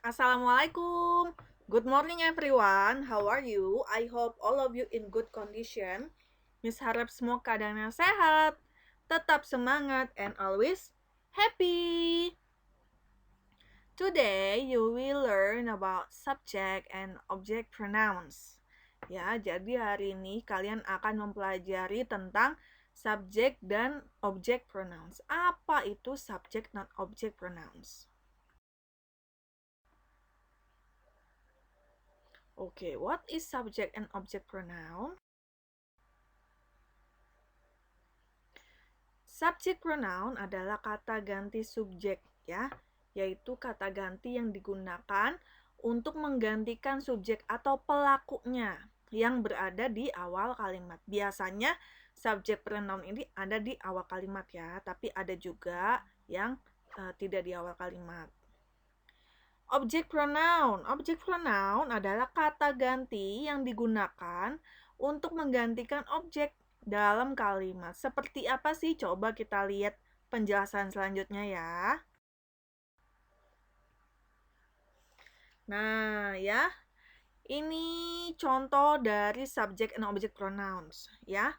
Assalamualaikum. Good morning everyone. How are you? I hope all of you in good condition. Miss harap semua keadaannya sehat, tetap semangat, and always happy. Today you will learn about subject and object pronouns. Ya, jadi hari ini kalian akan mempelajari tentang subjek dan object pronouns. Apa itu subject dan object pronouns? Okay, what is subject and object pronoun? Subject pronoun adalah kata ganti subjek ya, yaitu kata ganti yang digunakan untuk menggantikan subjek atau pelakunya yang berada di awal kalimat. Biasanya subject pronoun ini ada di awal kalimat ya, tapi ada juga yang tidak di awal kalimat. Object pronoun. Object pronoun adalah kata ganti yang digunakan untuk menggantikan objek dalam kalimat. Seperti apa sih? Coba kita lihat penjelasan selanjutnya ya. Nah, ya. Ini contoh dari subject and object pronouns, ya.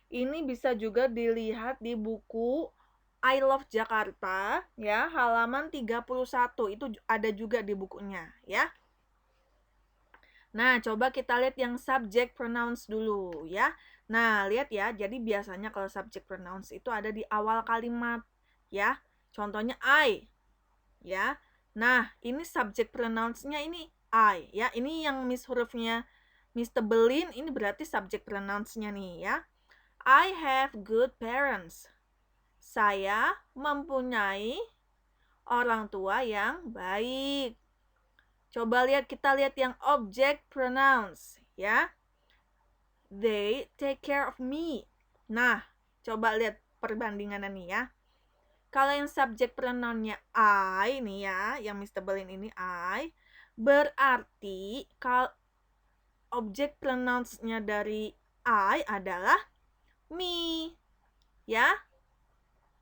Ini bisa juga dilihat di buku I Love Jakarta ya, halaman 31. Itu ada juga di bukunya ya. Nah, coba kita lihat yang subject pronouns dulu ya. Nah, lihat ya. Jadi biasanya kalau subject pronouns itu ada di awal kalimat ya. Contohnya I ya. Nah, ini subject pronouns-nya ini I ya. Ini yang hurufnya Miss tebelin, ini berarti subject pronouns-nya nih ya. I have good parents. Saya mempunyai orang tua yang baik. Coba kita lihat yang object pronouns ya. They take care of me. Nah, coba lihat perbandingannya nih ya. Kalau yang subject pronounnya I nih ya, yang Miss tebelin ini I, berarti kalau object pronouns-nya dari I adalah me. Ya.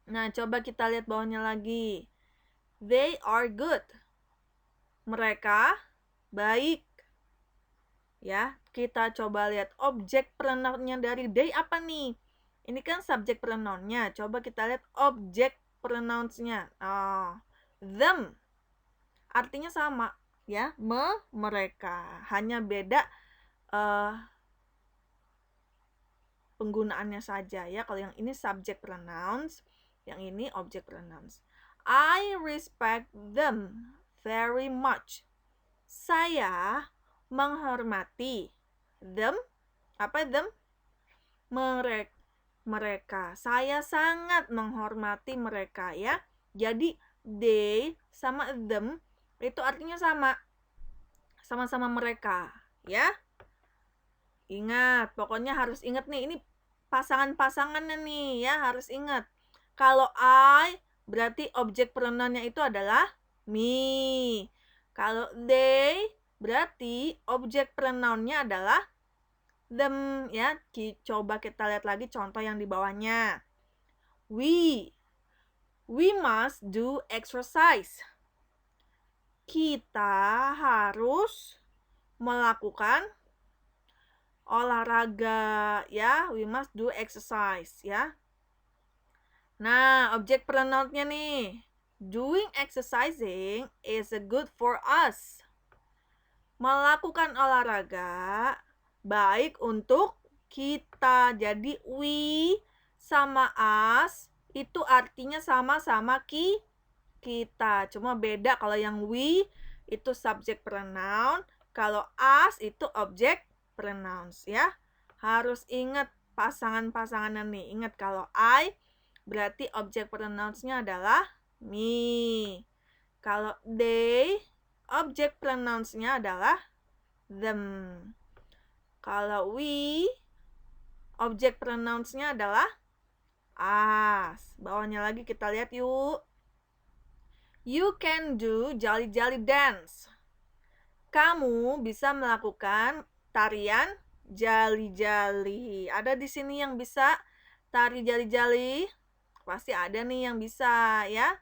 Nah, coba kita lihat bawahnya lagi. They are good. Mereka baik. Ya, kita coba lihat objek pronounnya dari they apa nih? Ini kan subjek pronounnya. Coba kita lihat objek pronounsnya. Oh, them. Artinya sama, ya, mereka. Hanya beda penggunaannya saja ya. Kalau yang ini subject pronouns, yang ini object pronouns. I respect them very much. Saya menghormati them. Apa them? Mereka. Saya sangat menghormati mereka ya. Jadi they sama them itu artinya sama. Sama-sama mereka ya. Ingat, pokoknya harus ingat nih, ini pasangan-pasangannya nih ya, harus ingat. Kalau I berarti objek pronounnya itu adalah me. Kalau they berarti objek pronounnya adalah them ya. Coba kita lihat lagi contoh yang di bawahnya. We must do exercise. Kita harus melakukan olahraga ya, we must do exercise ya. Nah, objek pronounnya nih. Doing exercising is good for us. Melakukan olahraga baik untuk kita. Jadi we sama us itu artinya sama-sama kita. Cuma beda kalau yang we itu subject pronoun, kalau us itu objek pronouns ya. Harus ingat pasangan-pasangannya nih. Ingat kalau I berarti objek pronouns-nya adalah me. Kalau they objek pronouns-nya adalah them. Kalau we objek pronouns-nya adalah us. Bawahnya lagi kita lihat yuk. You can do jolly-jolly dance. Kamu bisa melakukan tarian jali-jali. Ada di sini yang bisa tari jali-jali? Pasti ada nih yang bisa ya.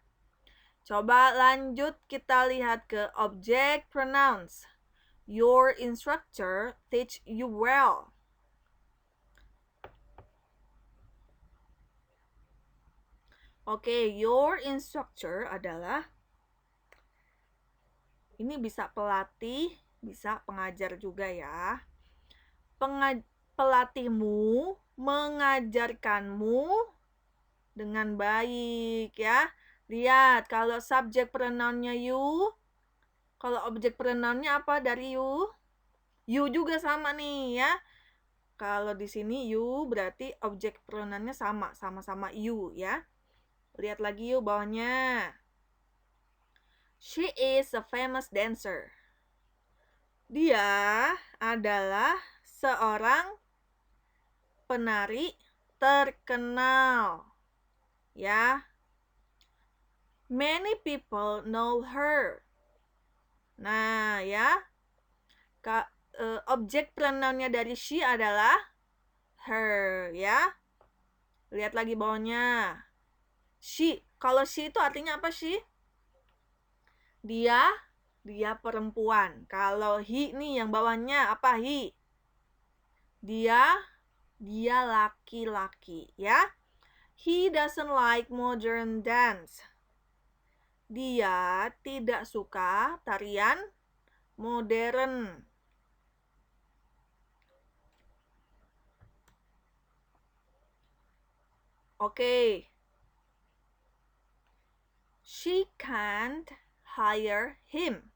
Coba lanjut kita lihat ke object pronouns. Your instructor teach you well. Oke, your instructor adalah, ini bisa pelatih, bisa pengajar juga ya. Pelatihmu mengajarkanmu dengan baik ya. Lihat, kalau subjek pronounnya you, kalau objek pronounnya apa dari you? You juga sama nih ya. Kalau di sini you berarti objek pronounnya sama-sama you ya. Lihat lagi yuk bawahnya. She is a famous dancer. Dia adalah seorang penari terkenal. Ya. Many people know her. Nah, ya. Objek pronounnya dari she adalah her, ya. Lihat lagi bawahnya. She. Kalau she itu artinya apa sih? Dia perempuan. Kalau he nih yang bawahnya apa he? Dia laki-laki, ya. He doesn't like modern dance. Dia tidak suka tarian modern. Oke. She can't hire him.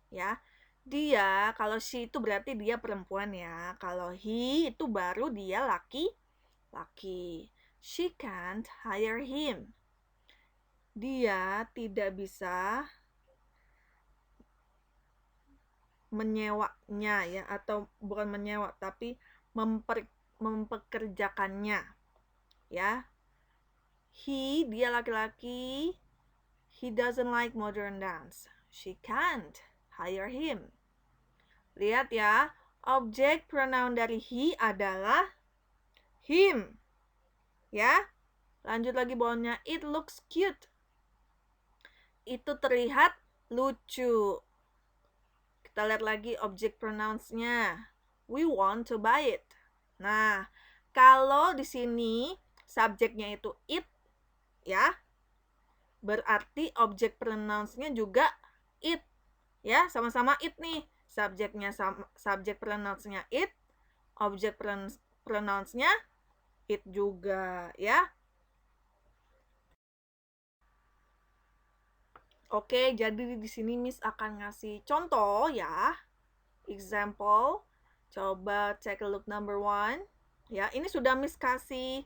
Ya. Dia, kalau she itu berarti dia perempuan ya. Kalau he itu baru dia laki-laki. She can't hire him. Dia tidak bisa menyewanya ya, atau bukan menyewa tapi mempekerjakannya. Ya. He, dia laki-laki. He doesn't like modern dance. She can't hire him. Lihat ya, objek pronoun dari he adalah him. Ya. Lanjut lagi bawahnya, it looks cute. Itu terlihat lucu. Kita lihat lagi objek pronouns-nya. We want to buy it. Nah, kalau di sini subjeknya itu it, ya, berarti objek pronouns-nya juga it. Ya, sama-sama it nih. Subjeknya sama, subjek pronouns-nya it, objek pronouns-nya it juga, ya. Oke, jadi di sini Miss akan ngasih contoh ya. Example. Coba take a look number 1. Ya, ini sudah Miss kasih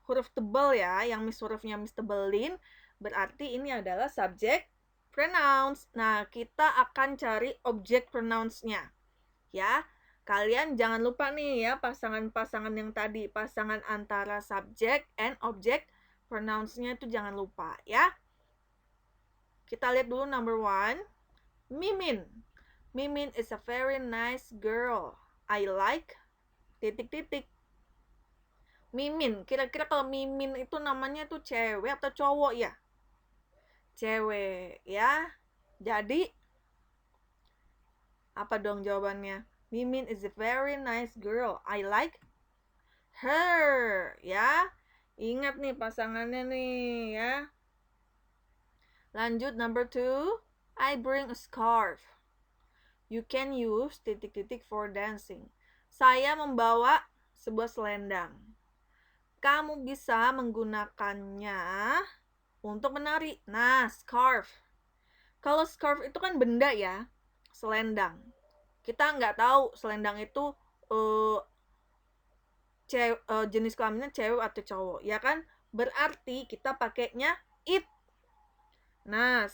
huruf tebal ya, yang hurufnya Miss tebelin. Berarti ini adalah subject pronouns. Nah, kita akan cari object pronouns-nya. Ya, kalian jangan lupa nih ya, pasangan-pasangan yang tadi, pasangan antara subject and object pronouns-nya itu jangan lupa ya. Kita lihat dulu number 1. Mimin. Mimin is a very nice girl. I like ... Mimin, kira-kira kalau Mimin itu namanya tuh cewek atau cowok ya? Cewek, ya. Jadi, apa dong jawabannya? Mimin is a very nice girl. I like her, ya. Ingat nih pasangannya nih, ya. Lanjut number 2. I bring a scarf. You can use ... for dancing. Saya membawa sebuah selendang. Kamu bisa menggunakannya untuk menari. Nah, scarf. Kalau scarf itu kan benda ya, selendang. Kita nggak tahu selendang itu jenis kelaminnya cewek atau cowok, ya kan? Berarti kita pakainya it. Nah,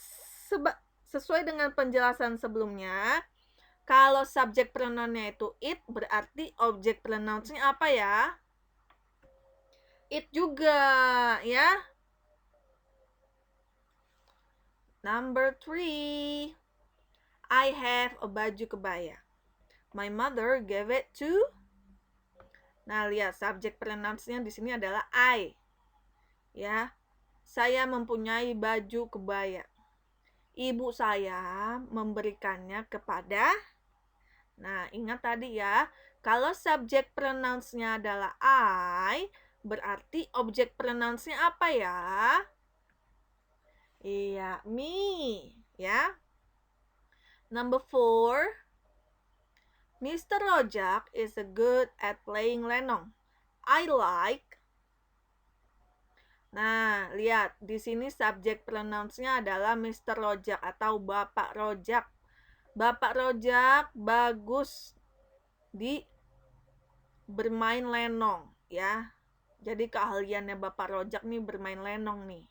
sesuai dengan penjelasan sebelumnya, kalau subjek pronounnya itu it, berarti objek pronounsnya apa ya? It juga, ya. Number 3. I have a baju kebaya. My mother gave it to... Nah, lihat subjek pronounsnya di sini adalah I. Ya. Saya mempunyai baju kebaya. Ibu saya memberikannya kepada. Nah, ingat tadi ya, kalau subjek pronouns-nya adalah I, berarti objek pronouns-nya apa ya? Iya, me, ya. Number 4, Mr. Rojak is good at playing lenong. I like. Nah, lihat di sini subjek pronouns-nya adalah Mr. Rojak atau Bapak Rojak. Bapak Rojak bagus di bermain lenong, ya. Jadi keahliannya Bapak Rojak nih bermain lenong nih,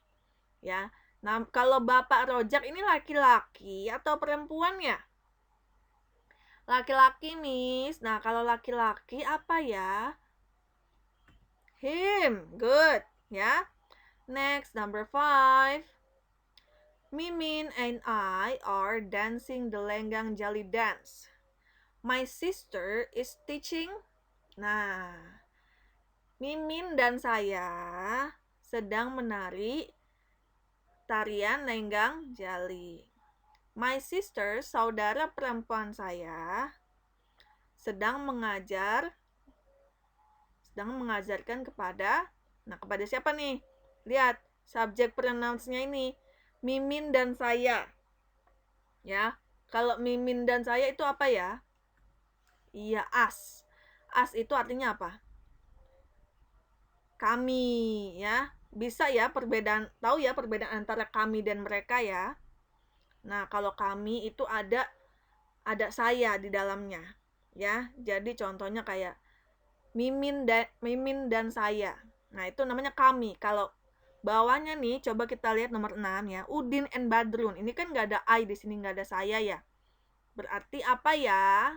ya. Nah, kalau Bapak Rojak ini laki-laki atau perempuan ya? Laki-laki, Miss. Nah, kalau laki-laki apa ya? Him. Good, ya. Next, number 5. Mimin and I are dancing the Lenggang Jali dance. My sister is teaching. Nah, Mimin dan saya sedang menari tarian Lenggang Jali. My sister, saudara perempuan saya, sedang mengajarkan kepada, kepada siapa nih? Lihat, subjek pronouns-nya ini, Mimin dan saya. Ya, kalau Mimin dan saya itu apa ya? Iya, us. Us itu artinya apa? Kami, ya. Bisa ya perbedaan, tahu ya perbedaan antara kami dan mereka ya. Nah, kalau kami itu ada saya di dalamnya, ya. Jadi contohnya kayak Mimin dan saya. Nah, itu namanya kami. Kalau bawahnya nih, coba kita lihat nomor 6 ya. Udin and Badrun. Ini kan nggak ada I di sini, nggak ada saya ya. Berarti apa ya?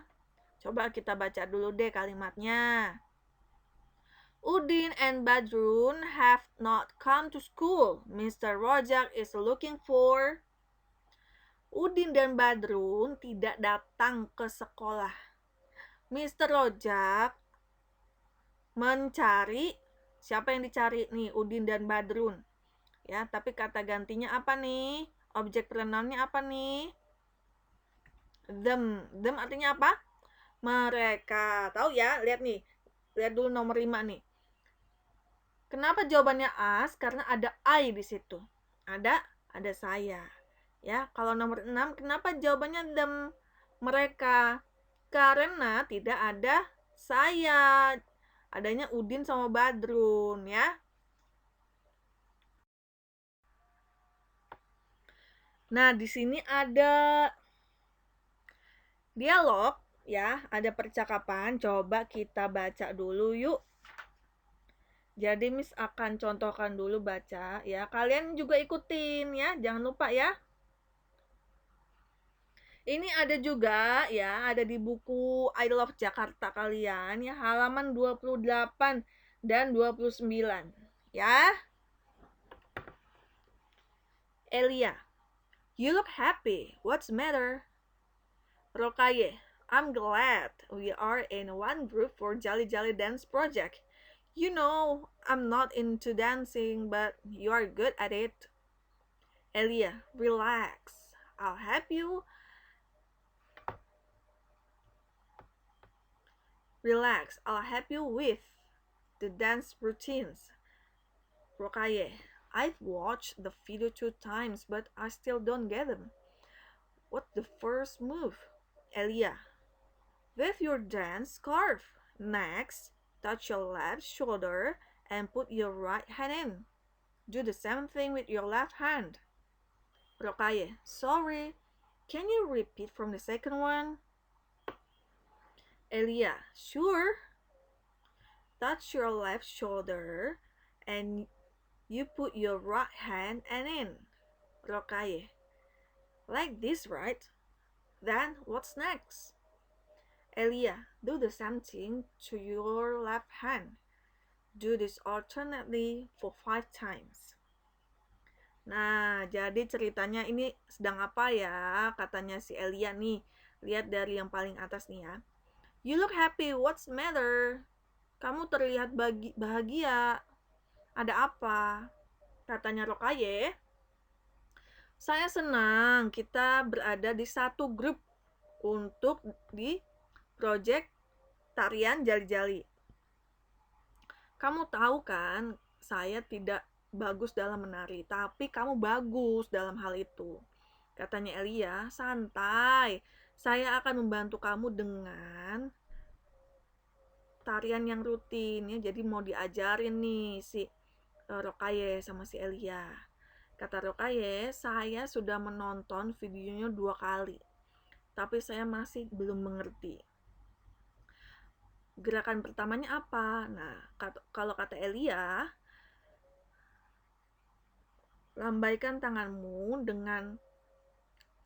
Coba kita baca dulu deh kalimatnya. Udin and Badrun have not come to school. Mr. Rojak is looking for. Udin dan Badrun tidak datang ke sekolah. Mr. Rojak mencari, siapa yang dicari nih? Udin dan Badrun. Ya, tapi kata gantinya apa nih? Objek pronounnya apa nih? Them. Them artinya apa? Mereka. Tahu ya? Lihat nih. Lihat dulu nomor 5 nih. Kenapa jawabannya as? Karena ada I di situ. Ada saya. Ya, kalau nomor 6, kenapa jawabannya them? Mereka. Karena tidak ada saya. Adanya Udin sama Badrun, ya. Nah, di sini ada dialog, ya, ada percakapan. Coba kita baca dulu yuk. Jadi Miss akan contohkan dulu baca ya. Kalian juga ikutin ya, jangan lupa ya. Ini ada juga ya, ada di buku I Love Jakarta kalian ya, halaman 28 dan 29 ya. Elia, you look happy. What's the matter? Rokaye, I'm glad we are in one group for Jolly Jolly Dance Project. You know, I'm not into dancing, but you are good at it. Elia, relax. I'll help you. Relax, I'll help you with the dance routines. Rokaye, I've watched the video 2 times, but I still don't get them. What's the first move? Elia, wave your dance scarf. Next, touch your left shoulder and put your right hand in. Do the same thing with your left hand. Rokaye, sorry, can you repeat from the second one? Elia, sure. Touch your left shoulder and you put your right hand and in. Rokaye, like this, right? Then what's next? Elia, do the same thing to your left hand. Do this alternately for 5 times. Nah, jadi ceritanya ini sedang apa ya? Katanya si Elia nih. Lihat dari yang paling atas nih ya. You look happy, what's the matter? Kamu terlihat bahagia. Ada apa? Katanya Rokaye, saya senang kita berada di satu grup untuk di proyek tarian jali-jali. Kamu tahu kan, saya tidak bagus dalam menari, tapi kamu bagus dalam hal itu. Katanya Elia, santai. Saya akan membantu kamu dengan tarian yang rutin ya. Jadi mau diajarin nih si Rokaye sama si Elia. Kata Rokaye, saya sudah menonton videonya 2 kali, tapi saya masih belum mengerti. Gerakan pertamanya apa? Nah, kalau kata Elia, lambaikan tanganmu dengan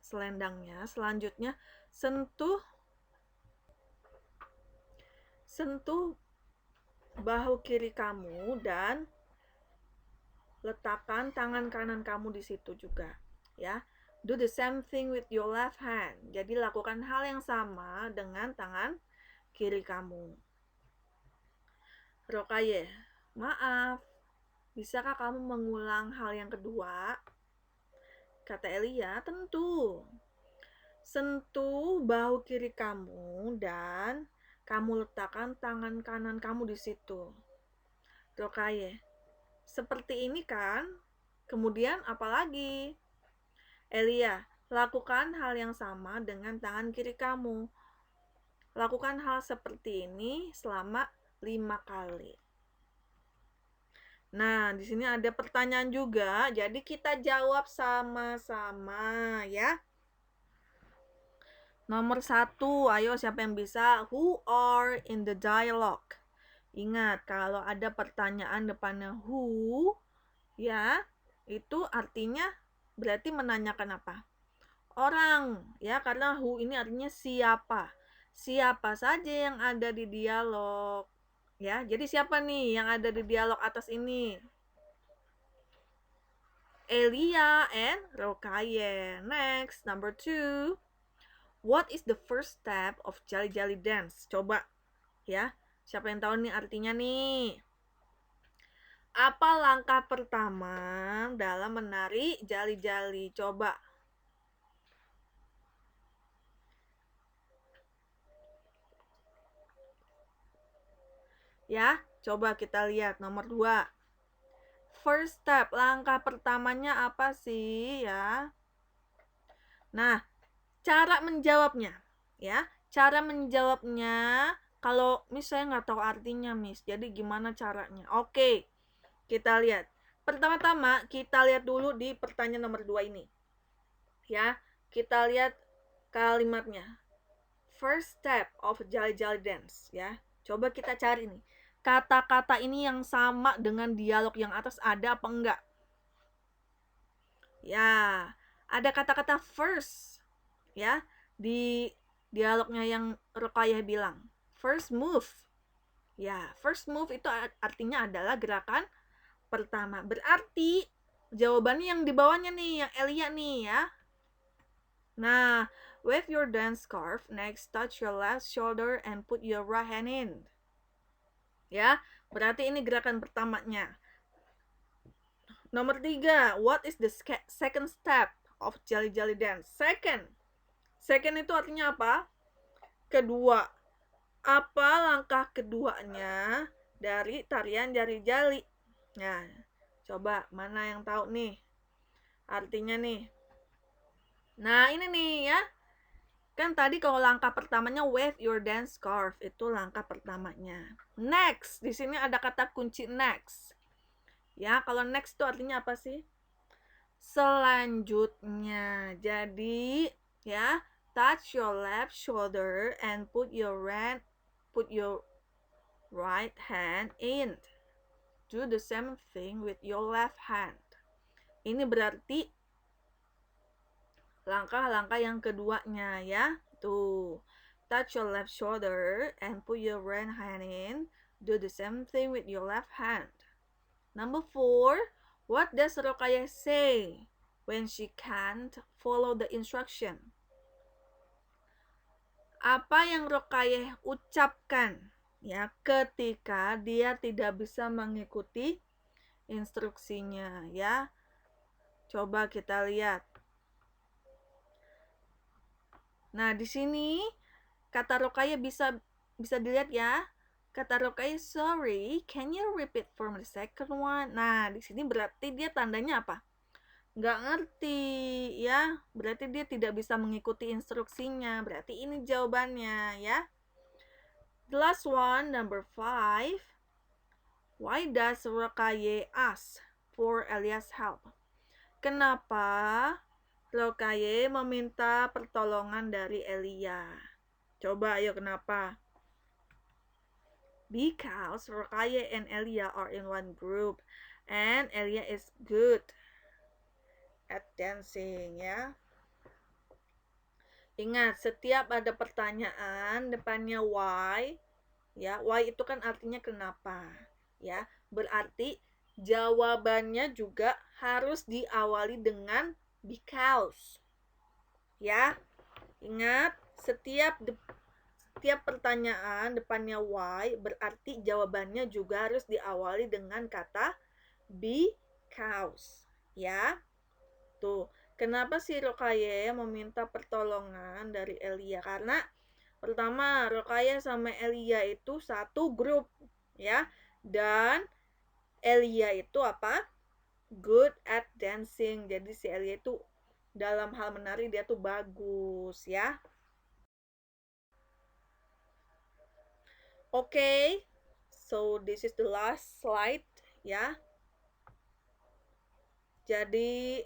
selendangnya. Selanjutnya, sentuh bahu kiri kamu dan letakkan tangan kanan kamu di situ juga, ya. Do the same thing with your left hand. Jadi lakukan hal yang sama dengan tangan kiri kamu. Rokaye, maaf, bisakah kamu mengulang hal yang kedua? Kata Elia, tentu. Sentuh bahu kiri kamu dan kamu letakkan tangan kanan kamu di situ. Rokaye, seperti ini kan? Kemudian apa lagi? Elia, lakukan hal yang sama dengan tangan kiri kamu. Lakukan hal seperti ini selama 5 kali. Nah, di sini ada pertanyaan juga, jadi kita jawab sama-sama ya. Nomor 1, ayo siapa yang bisa? Who are in the dialogue? Ingat, kalau ada pertanyaan depannya who, ya, itu artinya berarti menanyakan apa? Orang, ya, karena who ini artinya siapa. Siapa saja yang ada di dialog. Ya, jadi siapa nih yang ada di dialog atas ini? Elia and Rokaye. Next, number 2. What is the first step of jali-jali dance? Coba, ya. Siapa yang tahu nih artinya nih? Apa langkah pertama dalam menari jali-jali? Coba. Ya, coba kita lihat nomor 2. First step, langkah pertamanya apa sih ya? Nah, cara menjawabnya, ya. Cara menjawabnya, kalau misalnya nggak tahu artinya, Miss, jadi gimana caranya? Oke, kita lihat. Pertama-tama, kita lihat dulu di pertanyaan nomor 2 ini. Ya, kita lihat kalimatnya. First step of jali-jali dance, ya. Coba kita cari nih. Kata-kata ini yang sama dengan dialog yang atas ada apa enggak? Ya, ada kata-kata first, ya, di dialognya yang Rukayah bilang. First move. Ya, first move itu artinya adalah gerakan pertama. Berarti jawabannya yang di bawahnya nih, yang Elia nih ya. Nah, wave your dance scarf, next touch your left shoulder and put your right hand in. Ya, berarti ini gerakan pertamanya. Nomor 3, what is the second step of jali-jali dance? Second itu artinya apa? Kedua. Apa langkah keduanya dari tarian jali-jali? Nah, coba mana yang tahu nih artinya nih? Nah, ini nih ya. Kan tadi kalau langkah pertamanya wave your dance scarf, itu langkah pertamanya. Next, di sini ada kata kunci next. Ya, kalau next itu artinya apa sih? Selanjutnya. Jadi, ya, touch your left shoulder and put your right hand in. Do the same thing with your left hand. Ini berarti langkah-langkah yang keduanya ya. Tuh. Touch your left shoulder and put your right hand in. Do the same thing with your left hand. Number 4. What does Rokayah say when she can't follow the instruction? Apa yang Rokayah ucapkan ya ketika dia tidak bisa mengikuti instruksinya ya. Coba kita lihat. Nah, di sini kata Rokaya bisa dilihat ya. Kata Rokaya, sorry, can you repeat for the second one? Nah, di sini berarti dia tandanya apa? Nggak ngerti ya. Berarti dia tidak bisa mengikuti instruksinya. Berarti ini jawabannya ya. The last one, number 5. Why does Rokaye ask for Elias' help? Kenapa Rokaye meminta pertolongan dari Elia? Coba ayo kenapa? Because Rokaye and Elia are in one group and Elia is good at dancing ya. Ingat, setiap ada pertanyaan depannya why, ya, why itu kan artinya kenapa, ya. Berarti jawabannya juga harus diawali dengan because. Ya. Ingat, setiap pertanyaan depannya why berarti jawabannya juga harus diawali dengan kata because. Ya. Tuh. Kenapa si Rokaya meminta pertolongan dari Elia? Karena pertama, Rokaya sama Elia itu satu grup, ya. Dan Elia itu apa? Good at dancing. Jadi si Elia itu dalam hal menari dia tuh bagus, ya. Oke. So this is the last slide, ya. Jadi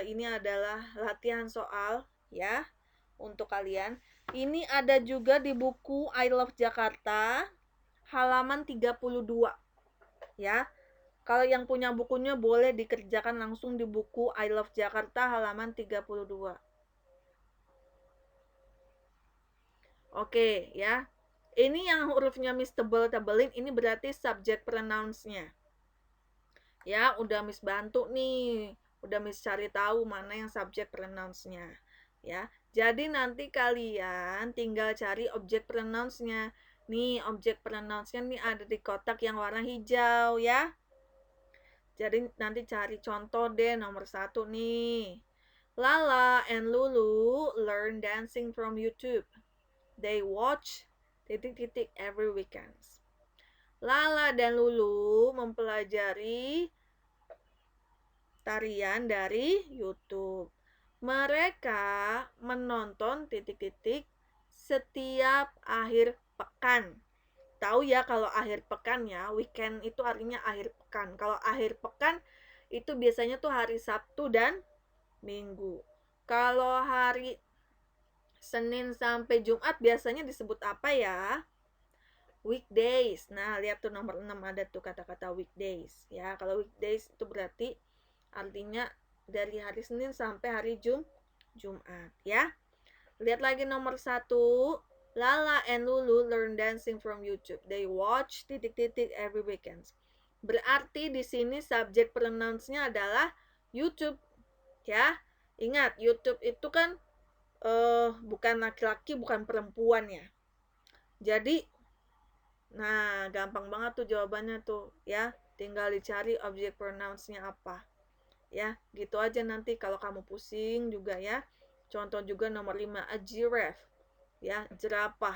ini adalah latihan soal ya untuk kalian. Ini ada juga di buku I Love Jakarta halaman 32 ya. Kalau yang punya bukunya boleh dikerjakan langsung di buku I Love Jakarta halaman 32. Oke ya. Ini yang hurufnya Miss tebelin ini berarti subject pronouns-nya. Ya, udah Miss bantu nih. Udah Miss cari tahu mana yang subject pronouns-nya. Ya. Jadi nanti kalian tinggal cari objek pronouns-nya. Nih, objek pronouns-nya nih ada di kotak yang warna hijau ya. Jadi nanti cari contoh deh nomor 1 nih. Lala and Lulu learn dancing from YouTube. They watch titik-titik every weekends. Lala dan Lulu mempelajari tarian dari YouTube. Mereka menonton titik-titik setiap akhir pekan. Tahu ya kalau akhir pekan ya, weekend itu artinya akhir pekan. Kalau akhir pekan itu biasanya tuh hari Sabtu dan Minggu. Kalau hari Senin sampai Jumat biasanya disebut apa ya? Weekdays. Nah, lihat tuh nomor 6 ada tuh kata-kata weekdays ya. Kalau weekdays itu berarti artinya dari hari Senin sampai hari Jumat ya. Lihat lagi nomor 1. Lala and Lulu learn dancing from YouTube. They watch titik-titik every weekend. Berarti di sini subject pronouns-nya adalah YouTube ya. Ingat, YouTube itu kan bukan laki-laki, bukan perempuan ya. Jadi nah, gampang banget tuh jawabannya tuh ya. Tinggal dicari objek pronouns-nya apa. Ya, gitu aja nanti kalau kamu pusing juga ya. Contoh juga nomor 5, a giraffe. Ya, jerapah.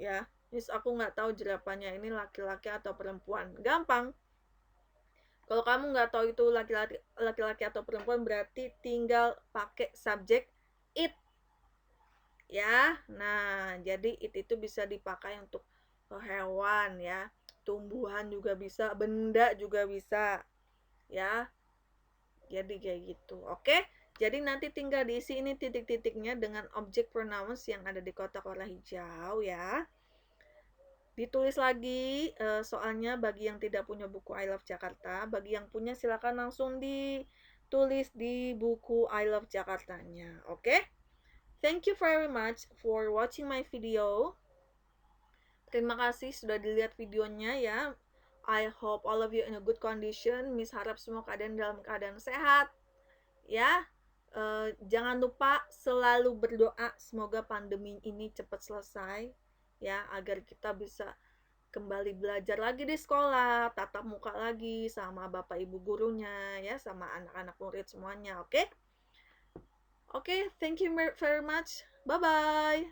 Ya, Miss aku nggak tahu jerapahnya ini laki-laki atau perempuan. Gampang. Kalau kamu nggak tahu itu laki-laki atau perempuan berarti tinggal pakai subjek it. Ya, nah jadi it itu bisa dipakai untuk hewan ya, tumbuhan juga bisa, benda juga bisa. Ya, jadi kayak gitu. Oke, jadi nanti tinggal diisi ini titik-titiknya dengan objek pronouns yang ada di kotak warna hijau ya. Ditulis lagi soalnya bagi yang tidak punya buku I Love Jakarta. Bagi yang punya silakan langsung ditulis di buku I Love Jakartanya. Oke? Thank you very much for watching my video. Terima kasih sudah dilihat videonya ya. I hope all of you in a good condition. Miss harap semua kalian dalam keadaan sehat. Ya, jangan lupa selalu berdoa semoga pandemi ini cepat selesai ya, agar kita bisa kembali belajar lagi di sekolah, tatap muka lagi sama bapak ibu gurunya ya, sama anak-anak murid semuanya, oke? Oke, thank you very much. Bye bye.